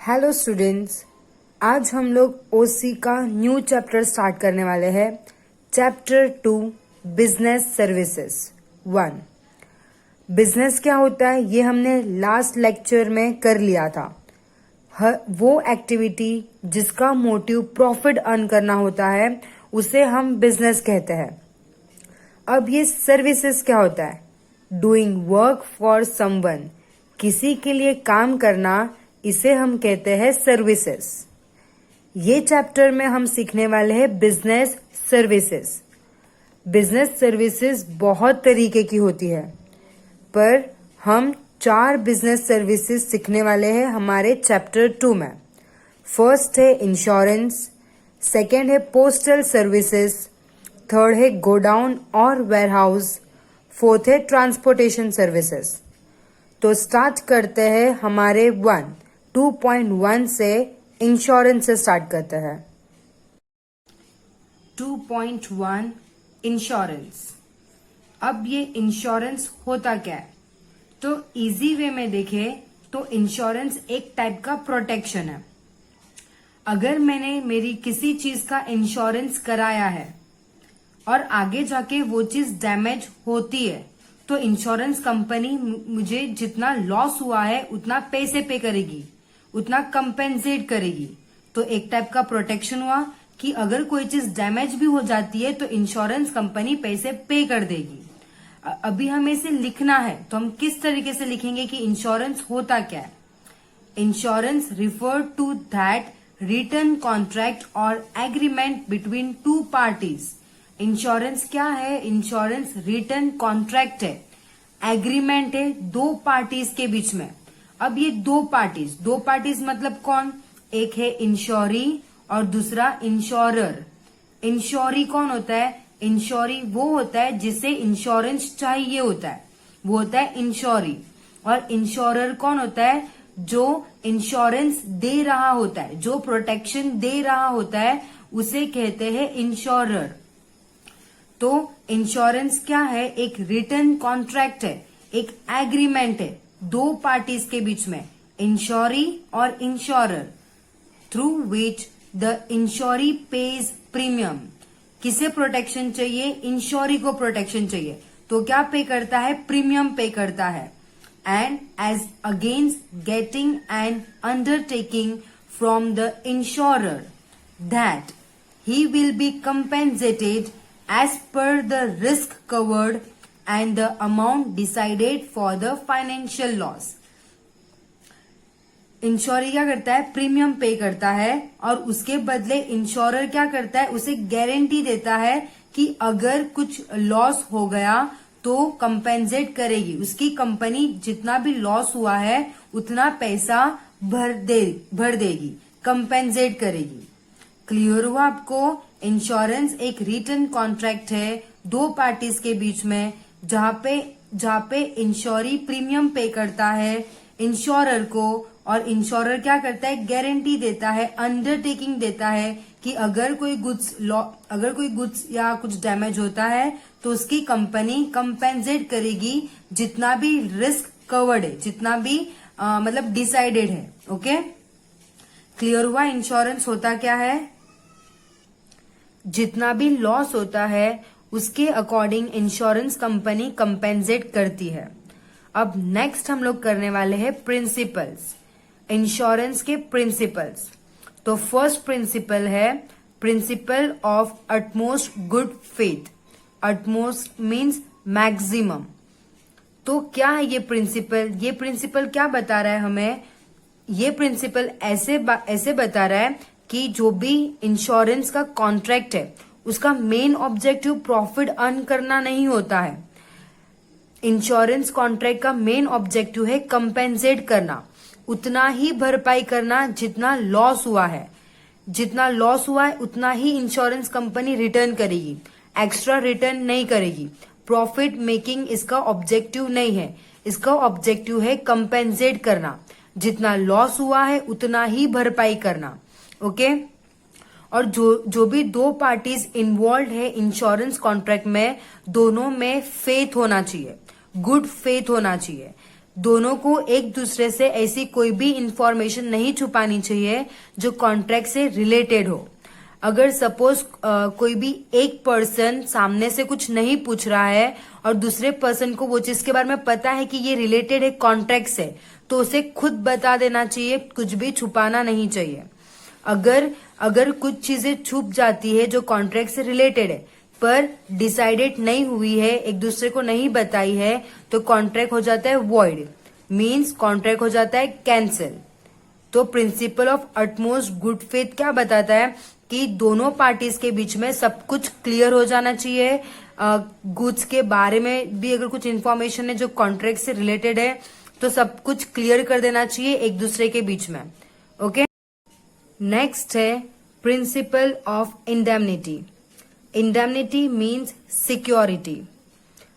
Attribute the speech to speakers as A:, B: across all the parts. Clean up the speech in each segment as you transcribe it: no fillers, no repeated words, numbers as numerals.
A: Hello students, आज हम लोग ओसी का न्यू चैप्टर स्टार्ट करने वाले हैं। Chapter 2 business services 1। बिजनेस क्या होता है ये हमने लास्ट लेक्चर में कर लिया था। वो एक्टिविटी जिसका मोटिव प्रॉफिट अर्न करना होता है उसे हम बिजनेस कहते हैं। अब ये सर्विसेज क्या होता है? डूइंग वर्क फॉर समवन, किसी के लिए काम करना, इसे हम कहते हैं सर्विसेज। ये चैप्टर में हम सीखने वाले हैं बिजनेस सर्विसेज। बिजनेस सर्विसेज बहुत तरीके की होती है, पर हम 4 बिजनेस सर्विसेज सीखने वाले हैं हमारे चैप्टर 2 में। फर्स्ट है इंश्योरेंस, सेकेंड है पोस्टल सर्विसेज, थर्ड है गोडाउन और वेयरहाउस, फोर्थ है ट्रांसपोर्टेशन सर्विसेज। तो स्टार्ट करते हैं हमारे 2.1 से इंश्योरेंस से स्टार्ट करते हैं। 2.1 इंश्योरेंस। अब ये इंश्योरेंस होता क्या है? तो इजी वे में देखें तो इंश्योरेंस एक टाइप का प्रोटेक्शन है। अगर मैंने मेरी किसी चीज का इंश्योरेंस कराया है और आगे जाके वो चीज डैमेज होती है तो इंश्योरेंस कंपनी मुझे जितना लॉस हुआ है उतना पैसे पे करेगी, उतना कंपेंसेट करेगी। तो एक टाइप का प्रोटेक्शन हुआ कि अगर कोई चीज डैमेज भी हो जाती है तो इंश्योरेंस कंपनी पैसे पे कर देगी। अभी हमें इसे लिखना है तो हम किस तरीके से लिखेंगे कि इंश्योरेंस होता क्या है? Insurance refer to that written contract और एग्रीमेंट बिटवीन 2 पार्टीज। इंश्योरेंस क्या है? इंश्योरेंस रिटन कॉन्ट्रैक्ट है, एग्रीमेंट है 2 पार्टीज के बीच में। अब ये 2 पार्टीज मतलब कौन? एक है इंश्योरी और दूसरा इंश्योरर। इंश्योरी कौन होता है? इंश्योरी वो होता है जिसे इंश्योरेंस चाहिए होता है, वो होता है इंश्योरी। और इंश्योरर कौन होता है? जो इंश्योरेंस दे रहा होता है, जो प्रोटेक्शन दे रहा होता है, उसे कहते हैं इंश्योरर। तो इंश्योरेंस क्या है? एक रिटन कॉन्ट्रैक्ट है, एक एग्रीमेंट है 2 पार्टीज के बीच में, इंश्योरी और insurer, through which the इंश्योरी page premium. किसे प्रोटेक्शन चाहिए? इंश्योरी को प्रोटेक्शन चाहिए, तो क्या पे करता है? प्रीमियम पे करता है। And as against getting an undertaking from the insurer that he will be compensated as per the risk covered and the amount decided for the financial loss। इंश्योरी क्या करता है? प्रीमियम पे करता है और उसके बदले इंश्योरर क्या करता है? उसे गारंटी देता है कि अगर कुछ लॉस हो गया तो कंपेंसेट करेगी, उसकी कंपनी जितना भी लॉस हुआ है उतना पैसा भर देगी, कंपेंसेट करेगी। क्लियर हुआ आपको? इंश्योरेंस एक रिटन कॉन्ट्रैक्ट है 2 पार्टीज के बीच में, जहां पे इंश्योरी प्रीमियम पे करता है इंश्योरर को, और इंश्योरर क्या करता है? गारंटी देता है, अंडरटेकिंग देता है कि अगर कोई गुड्स या कुछ डैमेज होता है तो उसकी कंपनी कंपेंसेट करेगी जितना भी रिस्क कवर्ड है, जितना भी मतलब डिसाइडेड है। ओके, क्लियर हुआ? इंश्योरेंस होता क्या है? जितना भी लॉस होता है उसके अकॉर्डिंग इंश्योरेंस कंपनी कंपेंसेट करती है। अब नेक्स्ट हम लोग करने वाले हैं प्रिंसिपल्स, इंश्योरेंस के प्रिंसिपल्स। तो फर्स्ट प्रिंसिपल है principle of utmost good faith. Utmost means maximum. तो क्या है ये प्रिंसिपल? ये प्रिंसिपल क्या बता रहा है हमें? ये प्रिंसिपल ऐसे बता रहा है कि जो भी इंश्योरेंस का कॉन्ट्रैक्ट है उसका मेन ऑब्जेक्टिव प्रॉफिट अर्न करना नहीं होता है। इंश्योरेंस कॉन्ट्रैक्ट का मेन ऑब्जेक्टिव है कंपेंसेट करना, उतना ही भरपाई करना जितना लॉस हुआ है। जितना लॉस हुआ है उतना ही इंश्योरेंस कंपनी रिटर्न करेगी, एक्स्ट्रा रिटर्न नहीं करेगी। प्रॉफिट मेकिंग इसका ऑब्जेक्टिव नहीं है, इसका ऑब्जेक्टिव है कंपेंसेट करना, जितना लॉस हुआ है उतना ही भरपाई करना। ओके, और जो भी 2 पार्टीज इन्वॉल्व है इंश्योरेंस कॉन्ट्रैक्ट में, दोनों में फेथ होना चाहिए, गुड फेथ होना चाहिए। दोनों को एक दूसरे से ऐसी कोई भी इंफॉर्मेशन नहीं छुपानी चाहिए जो कॉन्ट्रैक्ट से रिलेटेड हो। अगर सपोज कोई भी एक पर्सन सामने से कुछ नहीं पूछ रहा है और दूसरे पर्सन को वो चीज के बारे में पता है कि ये रिलेटेड है कॉन्ट्रैक्ट से, तो उसे खुद बता देना चाहिए, कुछ भी छुपाना नहीं चाहिए। अगर कुछ चीजें छुप जाती है जो कॉन्ट्रैक्ट से रिलेटेड है पर डिसाइडेड नहीं हुई है, एक दूसरे को नहीं बताई है, तो कॉन्ट्रैक्ट हो जाता है वॉइड, मीन्स कॉन्ट्रैक्ट हो जाता है कैंसिल। तो principle of utmost good faith क्या बताता है कि दोनों पार्टीज के बीच में सब कुछ क्लियर हो जाना चाहिए। गुड्स के बारे में भी अगर कुछ इन्फॉर्मेशन है जो कॉन्ट्रैक्ट से रिलेटेड है तो सब कुछ क्लियर कर देना चाहिए एक दूसरे के बीच में। ओके, नेक्स्ट है principle of indemnity. Indemnity means security.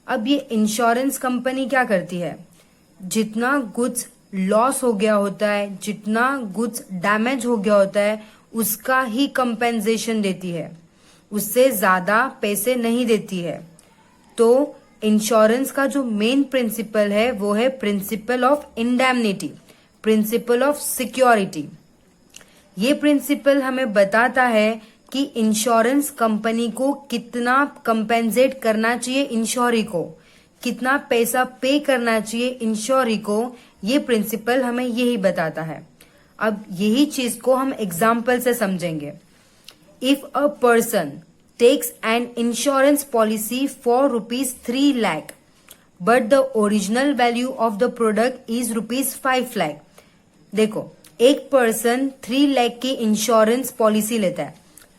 A: अब ये इंश्योरेंस कंपनी क्या करती है, जितना गुड्स लॉस हो गया होता है, जितना गुड्स डैमेज हो गया होता है, उसका ही कंपेंसेशन देती है, उससे ज्यादा पैसे नहीं देती है। तो इंश्योरेंस का जो मेन प्रिंसिपल है वो है principle of indemnity, principle of security. ये प्रिंसिपल हमें बताता है कि इंश्योरेंस कंपनी को कितना कंपेंसेट करना चाहिए इंश्योरी को, कितना पैसा पे करना चाहिए इंश्योरी को, ये प्रिंसिपल हमें यही बताता है। अब यही चीज को हम एग्जाम्पल से समझेंगे। If a person takes an insurance policy for ₹3 lakh but the original value of the product is ₹5 lakh। देखो, एक पर्सन 3 लाख की इंश्योरेंस पॉलिसी लेता है,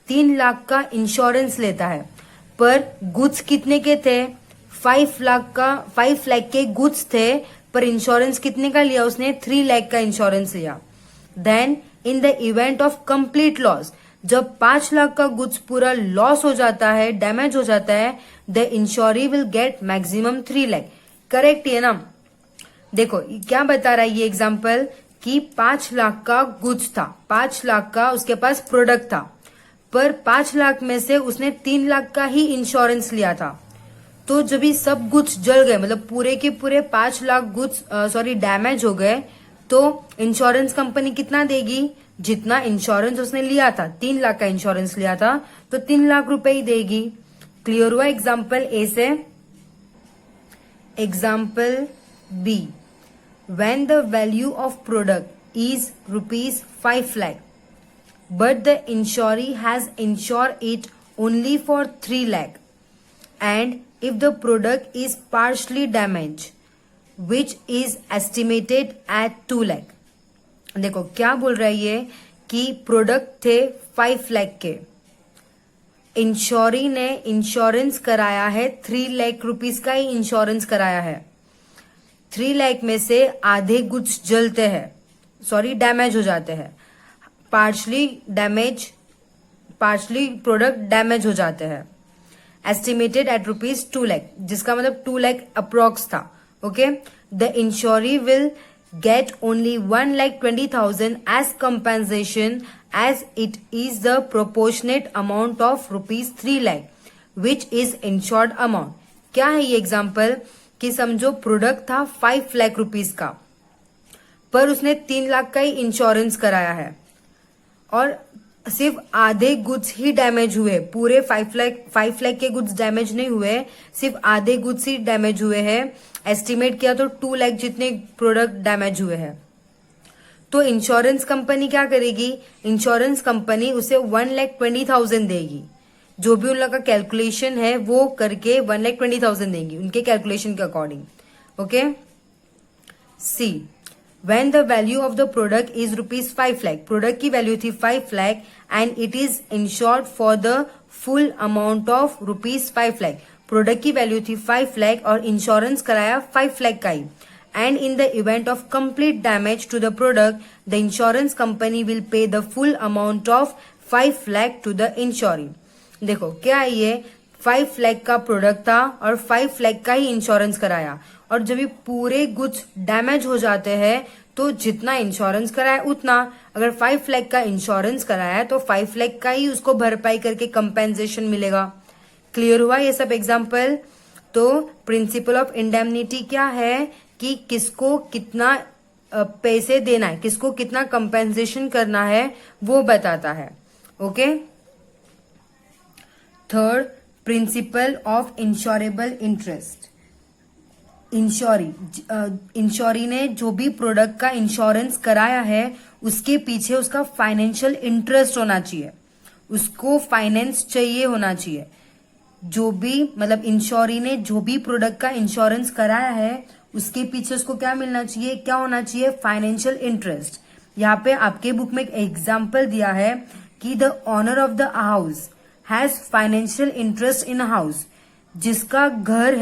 A: 3 लाख का इंश्योरेंस लेता है, पर गुड्स कितने के थे, 5 लाख के गुड्स थे, पर इंश्योरेंस कितने का लिया उसने, 3 लाख का इंश्योरेंस लिया। Then in the event of complete loss, जब 5 लाख का गुड्स पूरा लॉस हो जाता है, डैमेज हो जाता है, the insuree will get maximum 3 lakh. Correct है ना। देखो क्या बता रहा है ये एग्जाम्पल कि 5 लाख का गुड्स था, 5 लाख का उसके पास प्रोडक्ट था, पर 5 लाख में से उसने 3 लाख का ही इंश्योरेंस लिया था। तो जब ये सब गुड्स जल गए, मतलब पूरे के पूरे 5 लाख गुड्स डैमेज हो गए, तो इंश्योरेंस कंपनी कितना देगी, जितना इंश्योरेंस उसने लिया था, 3 लाख का इंश्योरेंस लिया था, तो 3 लाख रुपए ही देगी। क्लियर हुआ एग्जाम्पल ए से। Example B, when the value of product is ₹5 lakh but the insurer has insured it only for 3 lakh and if the product is partially damaged which is estimated at 2 lakh। देखो क्या बोल रहा है ये कि product थे 5 लाख के, इंश्योरी ने इंश्योरेंस कराया है 3 लाख रुपीस का ही इंश्योरेंस कराया है। 3 लाख में से आधे गुड्स जलते हैं, डैमेज हो जाते हैं, पार्शली प्रोडक्ट डैमेज हो जाते हैं। एस्टिमेटेड एट ₹2 लाख, जिसका मतलब 2 लाख अप्रोक्स था। Okay, the insuree will get only 1,20,000 as compensation as it is the proportionate amount of ₹3 lakh which is insured amount. क्या है ये एग्जाम्पल कि समझो प्रोडक्ट था 5 लाख रुपीस का, पर उसने 3 लाख का ही इंश्योरेंस कराया है और सिर्फ आधे गुड्स ही डैमेज हुए, पूरे 5 लाख के गुड्स डैमेज नहीं हुए, सिर्फ आधे गुड्स ही डैमेज हुए हैं। एस्टिमेट किया तो 2 लाख जितने प्रोडक्ट डैमेज हुए हैं। तो इंश्योरेंस कंपनी क्या करेगी, इंश्योरेंस कंपनी उसे 1,20,000 देगी, जो भी उन लोग का कैलकुलेशन है वो करके 1,20,000 देंगी उनके कैलकुलेशन के according. Okay, see, when the value of the product is ₹5 lakh, product की वैल्यू थी 5 lakh and it is insured for the full amount of ₹5 lakh. Product की वैल्यू थी 5 लाख और इंश्योरेंस कराया 5 लाख का ही। And in the event of complete damage to the product, the insurance company will pay the full amount of 5 lakh to the इंश्योरी। देखो क्या है ये, 5 लाख का प्रोडक्ट था और 5 लाख का ही इंश्योरेंस कराया, और जब ये पूरे गुड्स डैमेज हो जाते हैं तो जितना इंश्योरेंस कराया उतना, अगर 5 लाख का इंश्योरेंस कराया तो 5 लाख का ही उसको भरपाई करके कंपेंसेशन मिलेगा। क्लियर हुआ ये सब एग्जाम्पल। तो प्रिंसिपल ऑफ इंडेमनिटी क्या है कि किसको कितना पैसे देना है, किसको कितना कंपेंसेशन करना है, वो बताता है। Okay. Third, principle of insurable interest. इंश्योरी ने जो भी प्रोडक्ट का इंश्योरेंस कराया है उसके पीछे उसका फाइनेंशियल इंटरेस्ट होना चाहिए, उसको फाइनेंस चाहिए होना चाहिए। जो भी मतलब इंश्योरी ने जो भी प्रोडक्ट का इंश्योरेंस कराया है उसके पीछे उसको क्या मिलना चाहिए, क्या होना चाहिए, फाइनेंशियल इंटरेस्ट। यहाँ पे आपके बुक में एक एग्जाम्पल दिया है कि the owner of the house has financial interest in house. जिसका घर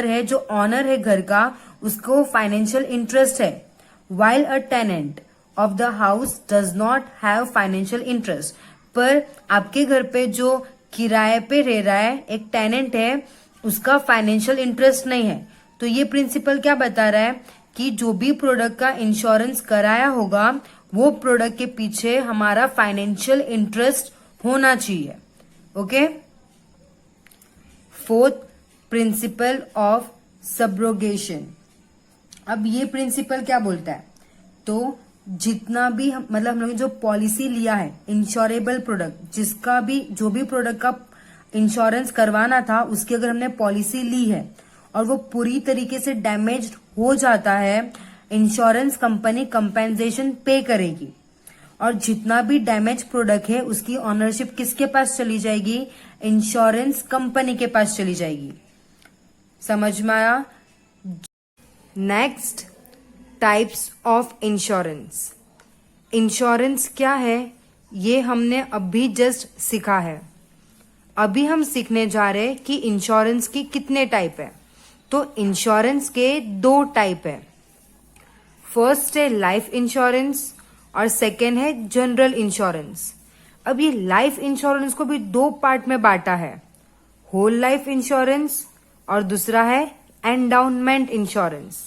A: है, जो ऑनर है घर का, उसको फाइनेंशियल इंटरेस्ट है। While a tenant of the house does not have financial interest. पर आपके घर पे जो किराए पे रह रहा है, एक टेनेंट है, उसका फाइनेंशियल इंटरेस्ट नहीं है। तो ये प्रिंसिपल क्या बता रहा है कि जो भी प्रोडक्ट का इंश्योरेंस कराया होगा वो प्रोडक्ट के पीछे हमारा फाइनेंशियल इंटरेस्ट होना चाहिए। Okay. Fourth, principle of subrogation. अब ये प्रिंसिपल क्या बोलता है, तो जितना भी हम लोग ने जो पॉलिसी लिया है, इंश्योरेबल प्रोडक्ट, जिसका भी जो भी प्रोडक्ट का इंश्योरेंस करवाना था उसकी अगर हमने पॉलिसी ली है और वो पूरी तरीके से डैमेज हो जाता है, इंश्योरेंस कंपनी कंपेंसेशन पे करेगी। और जितना भी डैमेज प्रोडक्ट है उसकी ऑनरशिप किसके पास चली जाएगी, इंश्योरेंस कंपनी के पास चली जाएगी। समझ में आया? Next, types of insurance. Insurance क्या है ये हमने अभी जस्ट सीखा है। अभी हम सीखने जा रहे हैं कि इंश्योरेंस की कितने टाइप है। तो इंश्योरेंस के 2 टाइप है। फर्स्ट है लाइफ इंश्योरेंस और सेकेंड है जनरल इंश्योरेंस। अब ये लाइफ इंश्योरेंस को भी 2 पार्ट में बांटा है, होल लाइफ इंश्योरेंस और दूसरा है एंडाउनमेंट इंश्योरेंस।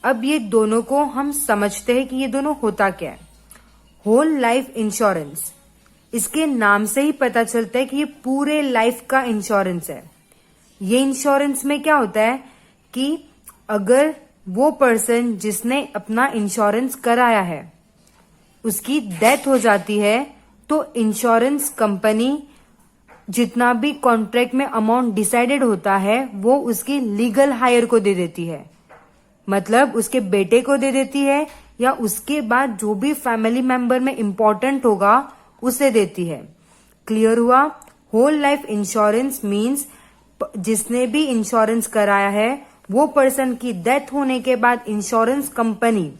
A: अब ये दोनों को हम समझते हैं कि ये दोनों होता क्या है। होल लाइफ इंश्योरेंस, इसके नाम से ही पता चलता है कि ये पूरे लाइफ का इंश्योरेंस है। ये इंश्योरेंस में क्या होता है कि अगर वो पर्सन जिसने अपना इंश्योरेंस कराया है उसकी डेथ हो जाती है तो इंश्योरेंस कंपनी जितना भी कॉन्ट्रैक्ट में अमाउंट डिसाइडेड होता है वो उसकी लीगल हायर को दे देती है, मतलब उसके बेटे को दे देती है या उसके बाद जो भी फैमिली मेंबर में इंपॉर्टेंट होगा उसे देती है। क्लियर हुआ? होल लाइफ इंश्योरेंस मीन्स जिसने भी इंश्योरेंस कराया है वो पर्सन की डेथ होने के बाद इंश्योरेंस कंपनी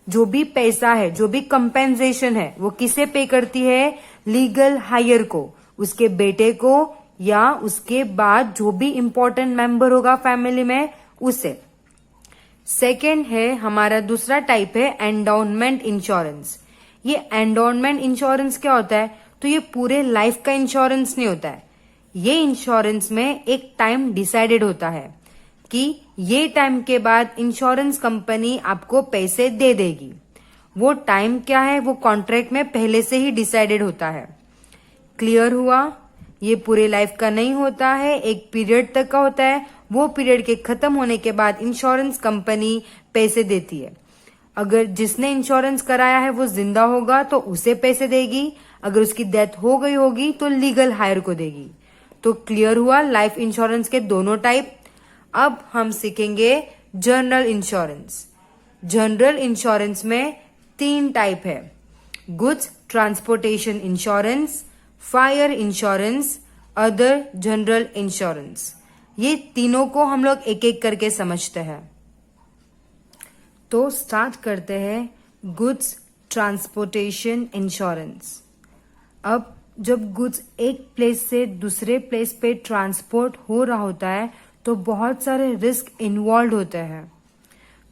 A: जो भी पैसा है, जो भी कंपेंसेशन है, वो किसे पे करती है, लीगल हायर को, उसके बेटे को या उसके बाद जो भी इंपॉर्टेंट मेंबर होगा फैमिली में उसे। सेकेंड है हमारा दूसरा टाइप है एंडाउनमेंट इंश्योरेंस। ये एंडाउनमेंट इंश्योरेंस क्या होता है, तो ये पूरे लाइफ का इंश्योरेंस नहीं होता है। ये इंश्योरेंस में एक टाइम डिसाइडेड होता है कि ये टाइम के बाद इंश्योरेंस कंपनी आपको पैसे दे देगी। वो टाइम क्या है, वो कॉन्ट्रैक्ट में पहले से ही डिसाइडेड होता है। क्लियर हुआ? ये पूरे लाइफ का नहीं होता है, एक पीरियड तक का होता है। वो पीरियड के खत्म होने के बाद इंश्योरेंस कंपनी पैसे देती है। अगर जिसने इंश्योरेंस कराया है वो जिंदा होगा तो उसे पैसे देगी, अगर उसकी डेथ हो गई होगी तो लीगल हायर को देगी। तो क्लियर हुआ लाइफ इंश्योरेंस के दोनों टाइप। अब हम सीखेंगे जनरल इंश्योरेंस। जनरल इंश्योरेंस में 3 टाइप है, goods transportation insurance, fire insurance, other general insurance. ये तीनों को हम लोग एक एक करके समझते हैं। तो स्टार्ट करते हैं गुड्स ट्रांसपोर्टेशन इंश्योरेंस। अब जब गुड्स एक प्लेस से दूसरे प्लेस पे ट्रांसपोर्ट हो रहा होता है तो बहुत सारे रिस्क इन्वॉल्व होते हैं।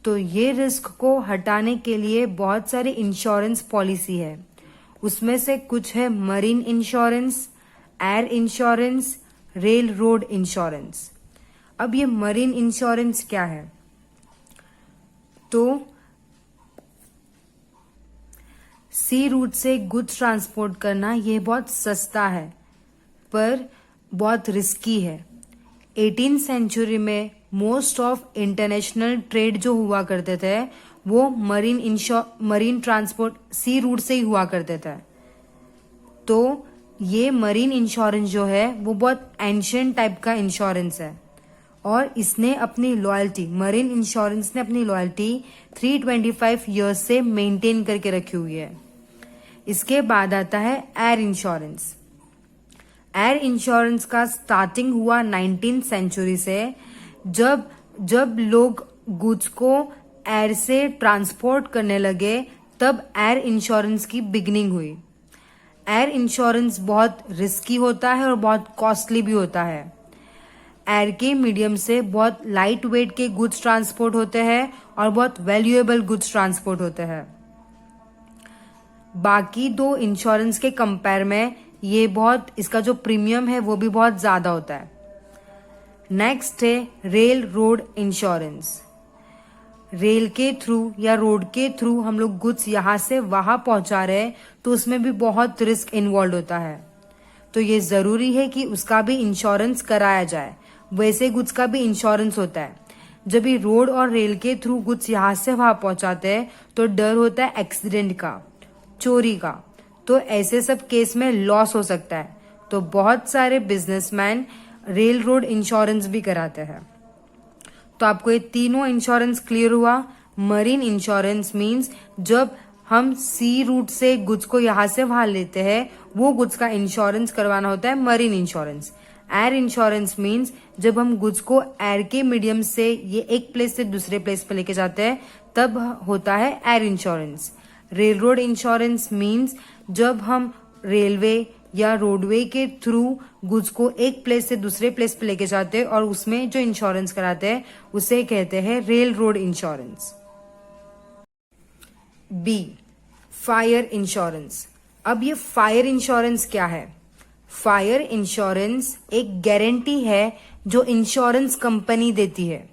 A: तो ये रिस्क को हटाने के लिए बहुत सारी इंश्योरेंस पॉलिसी है। उसमें से कुछ है marine insurance, air insurance, rail road insurance. अब ये मरीन इंश्योरेंस क्या है, तो सी रूट से गुड्स ट्रांसपोर्ट करना ये बहुत सस्ता है पर बहुत रिस्की है। 18th सेंचुरी में मोस्ट ऑफ इंटरनेशनल ट्रेड जो हुआ करते थे वो मरीन ट्रांसपोर्ट सी रूट से ही हुआ करते थे। तो ये मरीन इंश्योरेंस जो है वो बहुत एंशियंट टाइप का इंश्योरेंस है और इसने अपनी लॉयल्टी, मरीन इंश्योरेंस ने अपनी लॉयल्टी 325 ईयर्स से मेंटेन करके रखी हुई है। इसके बाद आता है एयर इंश्योरेंस। एयर इंश्योरेंस का स्टार्टिंग हुआ 19th सेंचुरी से, जब लोग गुड्स को एयर से ट्रांसपोर्ट करने लगे तब एयर इंश्योरेंस की बिगनिंग हुई। एयर इंश्योरेंस बहुत रिस्की होता है और बहुत कॉस्टली भी होता है। एयर के मीडियम से बहुत लाइट वेट के गुड्स ट्रांसपोर्ट होते हैं और बहुत वैल्यूएबल गुड्स ट्रांसपोर्ट होते हैं। बाकी दो इंश्योरेंस के कंपेयर में ये बहुत, इसका जो प्रीमियम है वो भी बहुत ज्यादा होता है। नेक्स्ट है रेल रोड इंश्योरेंस। रेल के थ्रू या रोड के थ्रू हम लोग गुड्स यहां से वहां पहुंचा रहे हैं तो उसमें भी बहुत रिस्क इन्वॉल्व होता है, तो ये जरूरी है कि उसका भी इंश्योरेंस कराया जाए। वैसे गुड्स का भी इंश्योरेंस होता है। जब ये रोड और रेल के थ्रू गुड्स यहां से वहां पहुंचाते हैं तो डर होता है एक्सीडेंट का, चोरी का, तो ऐसे सब केस में लॉस हो सकता है। तो बहुत सारे बिजनेसमैन रेल रोड इंश्योरेंस भी कराते हैं। तो आपको ये तीनों इंश्योरेंस क्लियर हुआ। मरीन इंश्योरेंस मींस जब हम सी रूट से गुड्स को यहां से वहां लेते हैं वो गुड्स का इंश्योरेंस करवाना होता है marine insurance. Air insurance means जब हम गुड्स को एयर के मीडियम से ये एक प्लेस से दूसरे प्लेस पे लेके जाते हैं तब होता है air insurance. Rail road insurance means जब हम रेलवे या रोडवे के थ्रू गुड्स को एक प्लेस से दूसरे प्लेस पे लेके जाते हैं और उसमें जो इंश्योरेंस कराते हैं उसे कहते हैं rail road insurance. B, fire insurance. अब ये फायर इंश्योरेंस क्या है? फायर इंश्योरेंस एक गारंटी है जो इंश्योरेंस कंपनी देती है।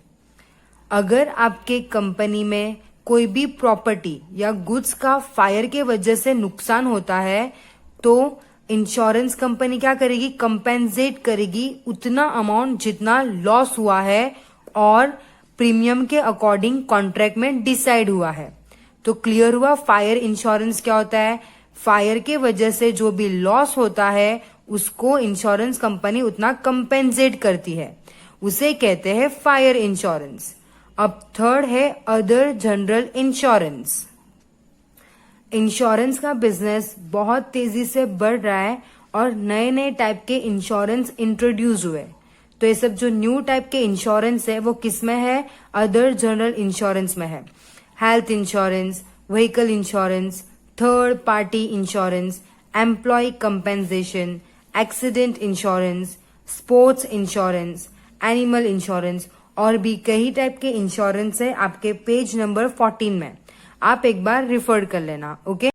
A: अगर आपके कंपनी में कोई भी प्रॉपर्टी या गुड्स का फायर के वजह से नुकसान होता है तो इंश्योरेंस कंपनी क्या करेगी? कंपेंसेट करेगी उतना अमाउंट जितना लॉस हुआ है और प्रीमियम के अकॉर्डिंग कॉन्ट्रैक्ट में डिसाइड हुआ है। तो क्लियर हुआ फायर इंश्योरेंस क्या होता है। फायर के वजह से जो भी लॉस होता है उसको इंश्योरेंस कंपनी उतना कंपेंसेट करती है, उसे कहते हैं फायर इंश्योरेंस। अब थर्ड है अदर जनरल इंश्योरेंस। इंश्योरेंस का बिजनेस बहुत तेजी से बढ़ रहा है और नए नए टाइप के इंश्योरेंस इंट्रोड्यूस हुए। तो ये सब जो न्यू टाइप के इंश्योरेंस है वो किस में है? अदर जनरल इंश्योरेंस में है। Health insurance, vehicle insurance, third party insurance, employ compensation, accident insurance, sports insurance, animal insurance और भी कई टाइप के इंश्योरेंस है आपके पेज नंबर 14 में। आप एक बार रिफर कर लेना। ओके।